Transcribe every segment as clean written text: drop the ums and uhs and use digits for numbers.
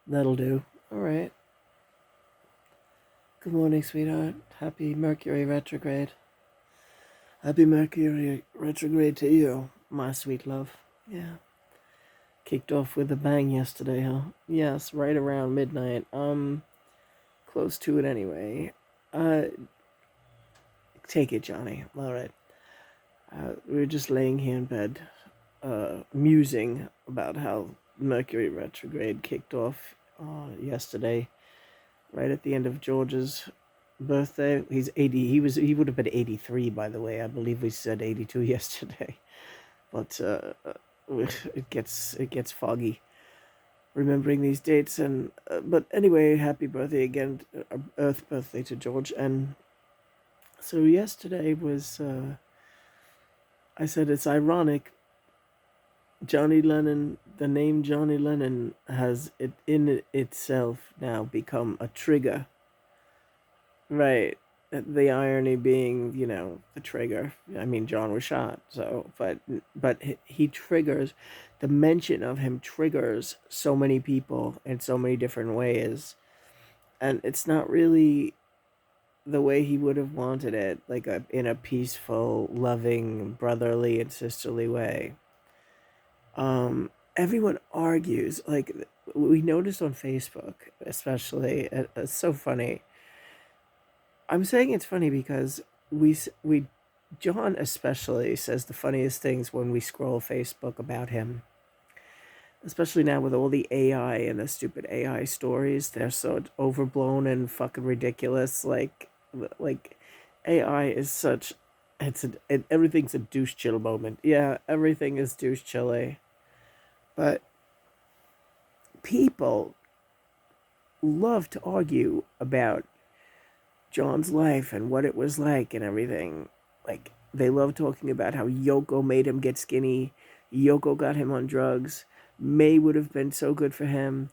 That'll do. All right. Good morning, sweetheart. Happy Mercury retrograde. Happy Mercury retrograde to you, my sweet love. Yeah. Kicked off with a bang yesterday, huh? Yes, right around midnight. Close to it anyway. Uh, take it, Johnny. All right. We were just laying here in bed, musing about how Mercury retrograde kicked off yesterday, right at the end of George's birthday. He's 80. He would have been 83, by the way. I believe we said 82 yesterday, but it gets foggy remembering these dates. And but anyway, happy birthday again, Earth birthday to George. And so yesterday was. I said it's ironic. Johnny Lennon, the name Johnny Lennon has it in itself now become a trigger. Right. The irony being, the trigger. I mean, John was shot, so but he triggers, the mention of him triggers so many people in so many different ways, and it's not really the way he would have wanted it, like in a peaceful, loving, brotherly, and sisterly way. Everyone argues, like we noticed on Facebook, especially. It's so funny. I'm saying it's funny because we John especially says the funniest things when we scroll Facebook about him. Especially now with all the AI and the stupid AI stories, they're so overblown and fucking ridiculous. Like AI is such everything's a douche chill moment. Yeah, everything is douche chilly. But people love to argue about John's life and what it was like and everything. Like, they love talking about how Yoko made him get skinny. Yoko got him on drugs. May would have been so good for him.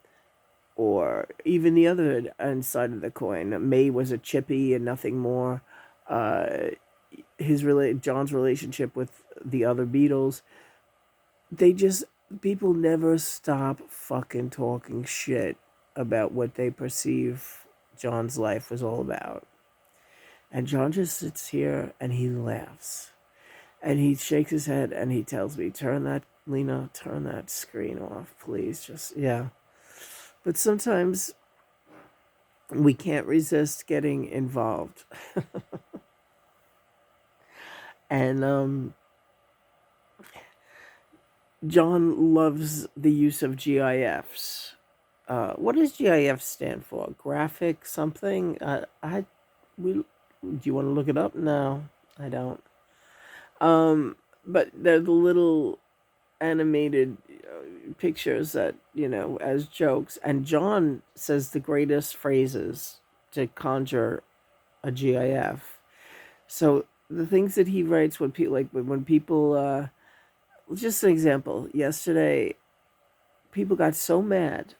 Or even the other side of the coin. May was a chippy and nothing more. Uh, John's relationship with the other Beatles. They just People never stop fucking talking shit about what they perceive John's life was all about. And John just sits here and he laughs. And he shakes his head and he tells me, Lena, turn that screen off, please. Just, yeah. But sometimes we can't resist getting involved. And John loves the use of GIFs. What does GIF stand for? Graphic something? Do you want to look it up? No, I don't. But they're the little animated pictures that, as jokes. And John says the greatest phrases to conjure a GIF. So the things that he writes when people, just an example. Yesterday, people got so mad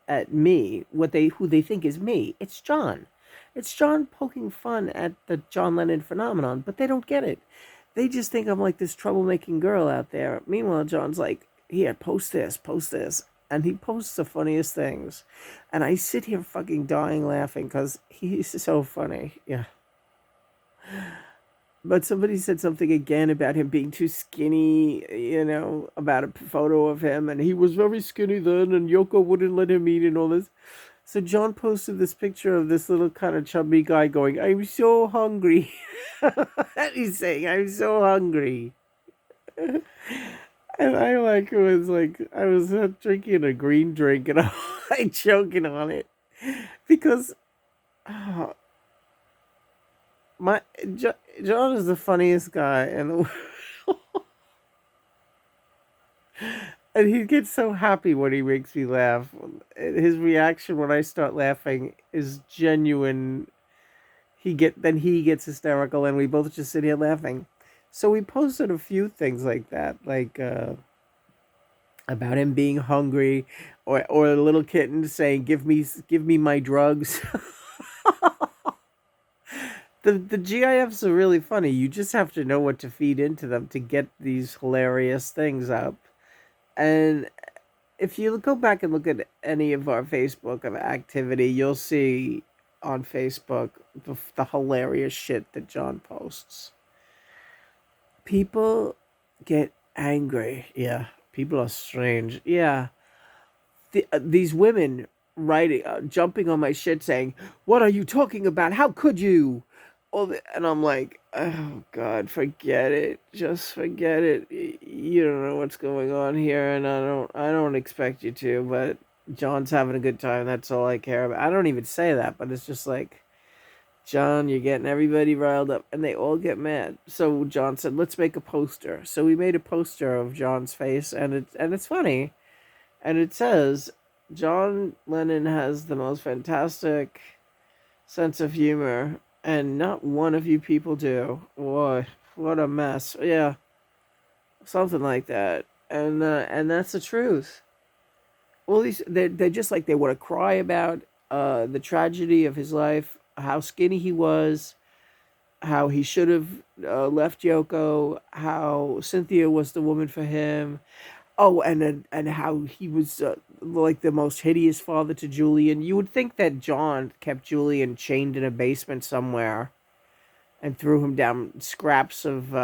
at me, who they think is me. It's John. It's John poking fun at the John Lennon phenomenon, but they don't get it. They just think I'm like this troublemaking girl out there. Meanwhile, John's like, here, post this, post this. And he posts the funniest things. And I sit here fucking dying laughing because he's so funny. Yeah. But somebody said something again about him being too skinny, about a photo of him. And he was very skinny then, and Yoko wouldn't let him eat and all this. So John posted this picture of this little kind of chubby guy going, I'm so hungry. And he's saying, I'm so hungry. And I was drinking a green drink and I'm like choking on it. Because uh, John is the funniest guy in the world. And he gets so happy when he makes me laugh. His reaction when I start laughing is genuine. He gets hysterical, and we both just sit here laughing. So we posted a few things like that, like about him being hungry, or a little kitten saying, give me my drugs." The GIFs are really funny. You just have to know what to feed into them to get these hilarious things up. And if you go back and look at any of our Facebook of activity, you'll see on Facebook the hilarious shit that John posts. People get angry. Yeah, people are strange. Yeah, these women writing, jumping on my shit, saying, "What are you talking about? How could you?" And I'm like, "Oh God, forget it. Just forget it. You don't know what's going on here, and I don't expect you to. But John's having a good time. That's all I care about. I don't even say that, but it's just like." John, you're getting everybody riled up, and they all get mad. So John said, "Let's make a poster." So we made a poster of John's face, and it's funny, and it says, "John Lennon has the most fantastic sense of humor, and not one of you people do." Boy, what a mess! Yeah, something like that, and that's the truth. All these, they're just like they want to cry about the tragedy of his life, how skinny he was, how he should have left Yoko, how Cynthia was the woman for him. Oh, and how he was like the most hideous father to Julian. You would think that John kept Julian chained in a basement somewhere and threw him down scraps of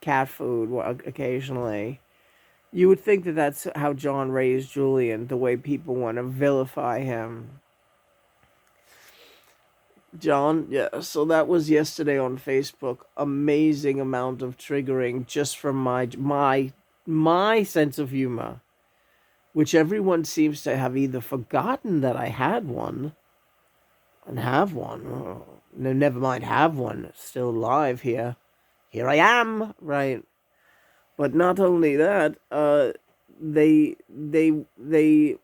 cat food occasionally. You would think that that's how John raised Julian, the way people want to vilify him. John, yeah, so that was yesterday on Facebook. Amazing amount of triggering just from my sense of humor, which everyone seems to have either forgotten that I had one and have one. Oh, no, never mind, have one. Still alive here. Here I am, right? But not only that, they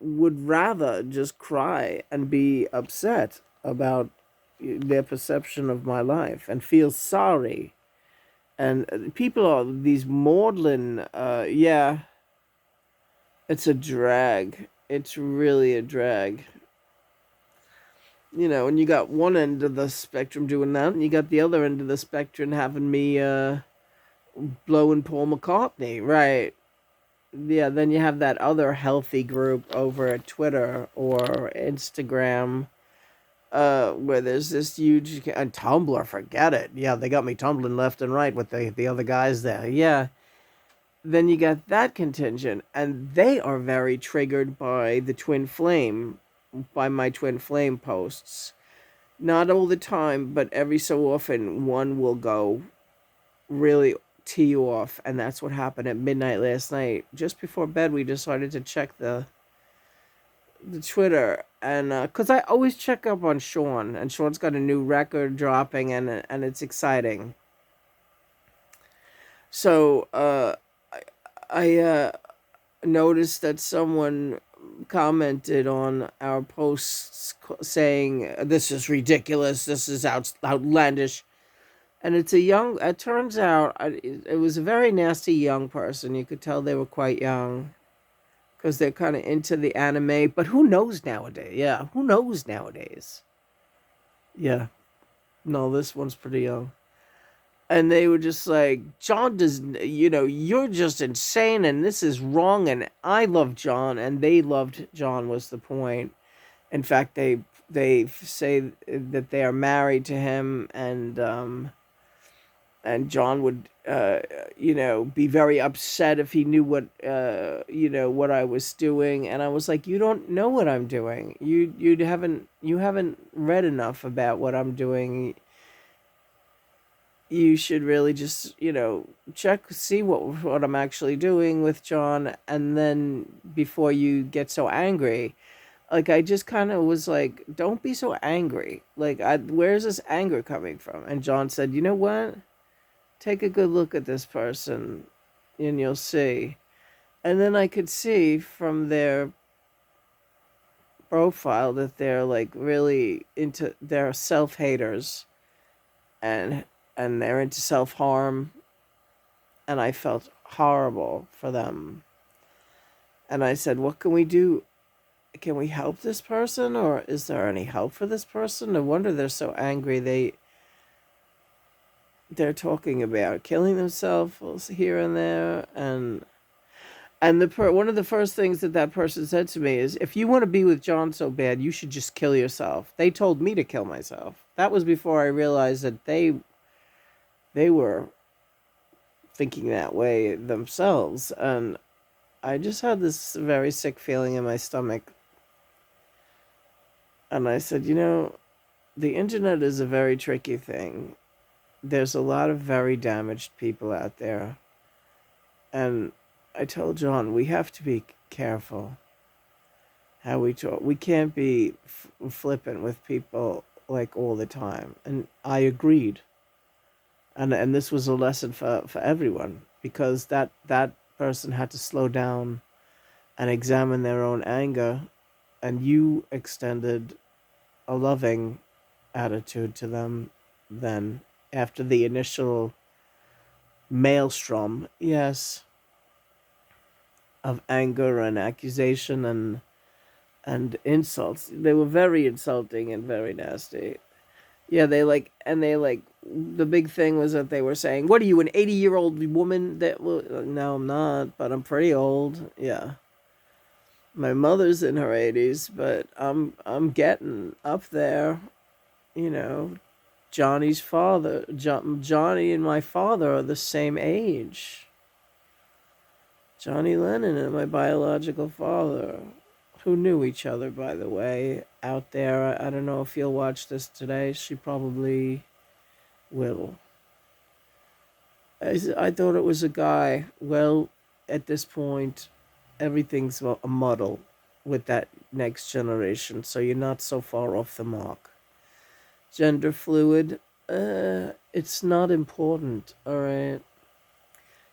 would rather just cry and be upset about their perception of my life and feel sorry. And people are these maudlin. Yeah, it's a drag. It's really a drag. And you got one end of the spectrum doing that, and you got the other end of the spectrum having me blowing Paul McCartney, right? Yeah, then you have that other healthy group over at Twitter or Instagram, where there's this huge, and Tumblr, forget it. Yeah, they got me tumbling left and right with the other guys there. Yeah, then you got that contingent, and they are very triggered by the twin flame, by my twin flame posts. Not all the time, but every so often, one will go really tee you off, and that's what happened at midnight last night. Just before bed, we decided to check the Twitter, and because I always check up on Sean, and Sean's got a new record dropping, and it's exciting. So I noticed that someone commented on our posts saying this is ridiculous, this is outlandish. And it turns out it was a very nasty young person. You could tell they were quite young because they're kind of into the anime. But who knows nowadays? Yeah, who knows nowadays? Yeah, no, this one's pretty young. And they were just like, John does, you're just insane and this is wrong. And I love John and they loved John, was the point. In fact, they say that they are married to him, and John would, be very upset if he knew what I was doing. And I was like, you don't know what I'm doing. You haven't read enough about what I'm doing. You should really just, see what I'm actually doing with John, and then before you get so angry. Like, I just kind of was like, don't be so angry. Like, where's this anger coming from? And John said, you know what? Take a good look at this person and you'll see. And then I could see from their profile that they're like really into, they're self-haters, and they're into self-harm, and I felt horrible for them. And I said, what can we do? Can we help this person, or is there any help for this person? No wonder they're so angry. They're talking about killing themselves here and there, and And one of the first things that person said to me is, if you want to be with John so bad, you should just kill yourself. They told me to kill myself. That was before I realized that they were thinking that way themselves. And I just had this very sick feeling in my stomach. And I said, the internet is a very tricky thing. There's a lot of very damaged people out there. And I told John, we have to be careful how we talk. We can't be flippant with people like all the time. And I agreed. And this was a lesson for everyone, because that person had to slow down and examine their own anger, and you extended a loving attitude to them then, after the initial maelstrom, yes, of anger and accusation and insults. They were very insulting and very nasty. Yeah, the big thing was that they were saying, "What are you, an 80-year-old woman?" That, well, no, I'm not, but I'm pretty old. Yeah. My mother's in her 80s, but I'm getting up there, you know. Johnny and my father are the same age. Johnny Lennon and my biological father, who knew each other, by the way, out there. I don't know if you'll watch this today. She probably will. I thought it was a guy. Well, at this point, everything's a muddle with that next generation, so you're not so far off the mark. Gender fluid, it's not important, all right?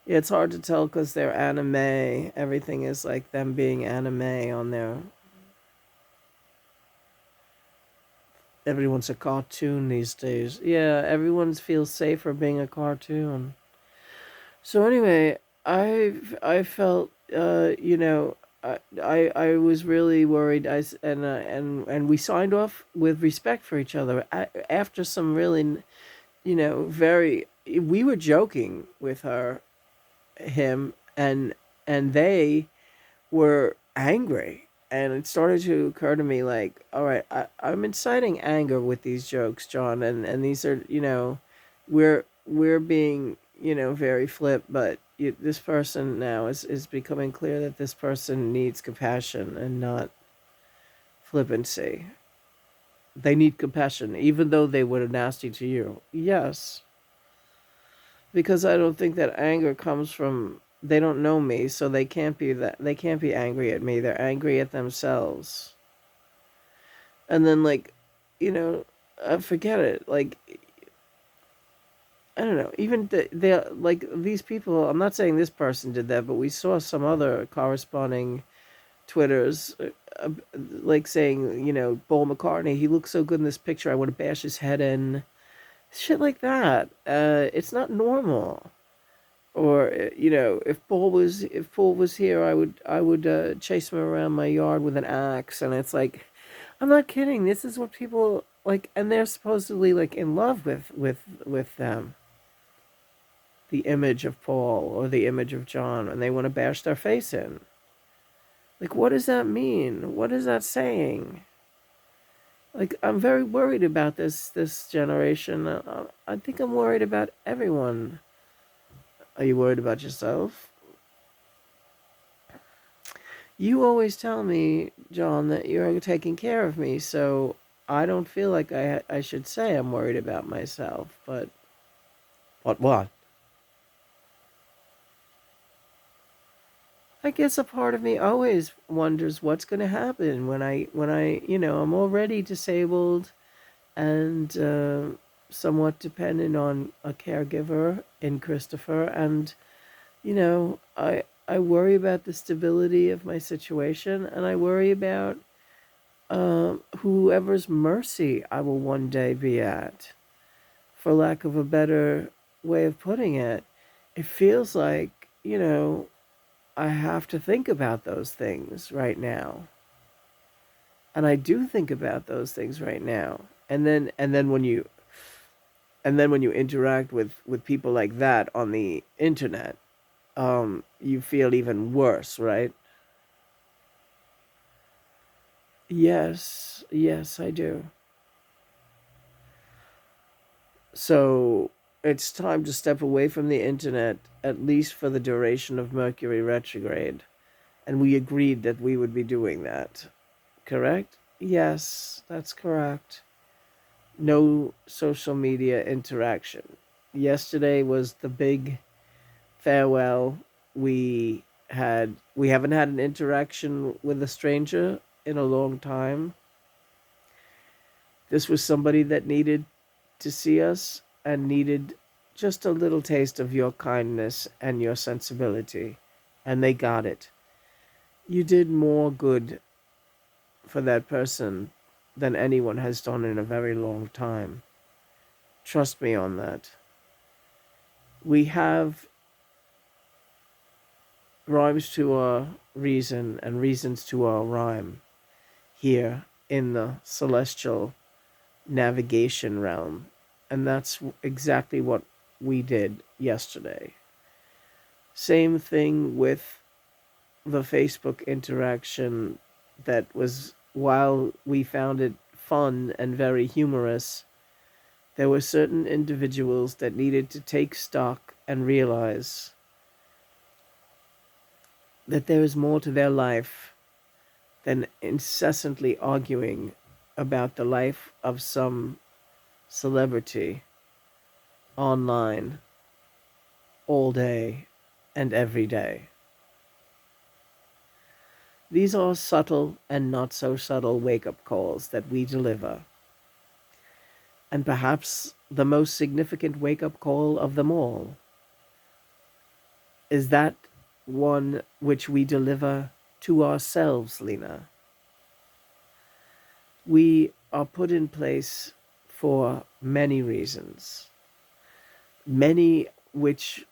Yeah, it's hard to tell because they're anime. Everything is like them being anime on there. Everyone's a cartoon these days. Yeah, everyone feels safer being a cartoon. So anyway, I felt, I was really worried. And we signed off with respect for each other after some really, very. We were joking with him, and they were angry. And it started to occur to me, like, all right, I'm inciting anger with these jokes, John, and these are, we're being, very flip, but this person now is becoming clear that this person needs compassion and not flippancy. They need compassion, even though they were nasty to you. Yes, because I don't think that anger comes from, they don't know me, so they can't be angry at me. They're angry at themselves. And then, like, you know, forget it. Like, I don't know. Even they like these people. I'm not saying this person did that, but we saw some other corresponding Twitters, like saying, Paul McCartney, he looks so good in this picture. I want to bash his head in. Shit like that. It's not normal. Or, if Paul was here, I would chase him around my yard with an axe. And it's like, I'm not kidding. This is what people like, and they're supposedly like in love with them. The image of Paul or the image of John, and they want to bash their face in. Like, what does that mean? What is that saying? Like, I'm very worried about this generation. I think I'm worried about everyone. Are you worried about yourself? You always tell me, John, that you're taking care of me, so I don't feel like I should say I'm worried about myself. But what? I guess a part of me always wonders what's going to happen when I I'm already disabled and somewhat dependent on a caregiver in Christopher, and I worry about the stability of my situation, and I worry about whoever's mercy I will one day be at, for lack of a better way of putting it. It feels like, I have to think about those things right now. And I do think about those things right now. And then when you interact with people like that on the internet, you feel even worse, right? Yes, yes, I do. So it's time to step away from the internet, at least for the duration of Mercury retrograde. And we agreed that we would be doing that. Correct? Yes, that's correct. No social media interaction. Yesterday was the big farewell. We haven't had an interaction with a stranger in a long time. This was somebody that needed to see us and needed just a little taste of your kindness and your sensibility, and they got it. You did more good for that person than anyone has done in a very long time. Trust me on that. We have rhymes to our reason and reasons to our rhyme here in the celestial navigation realm. And that's exactly what we did yesterday. Same thing with the Facebook interaction that was, while we found it fun and very humorous, there were certain individuals that needed to take stock and realize that there is more to their life than incessantly arguing about the life of some celebrity online all day and every day. These are subtle and not so subtle wake up calls that we deliver. And perhaps the most significant wake up call of them all is that one which we deliver to ourselves, Lena. We are put in place for many reasons, many which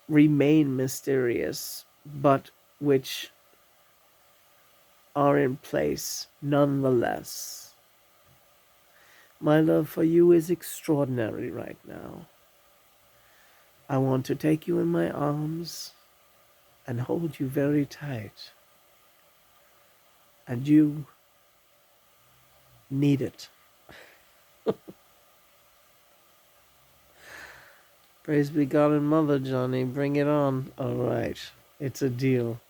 remain mysterious, but which are in place nonetheless. My love for you is extraordinary right now. I want to take you in my arms and hold you very tight. And you need it. Praise be God and Mother, Johnny. Bring it on. All right. It's a deal.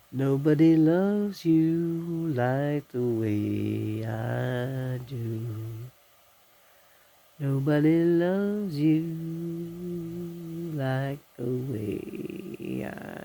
Nobody loves you like the way I do. Nobody loves you like the way I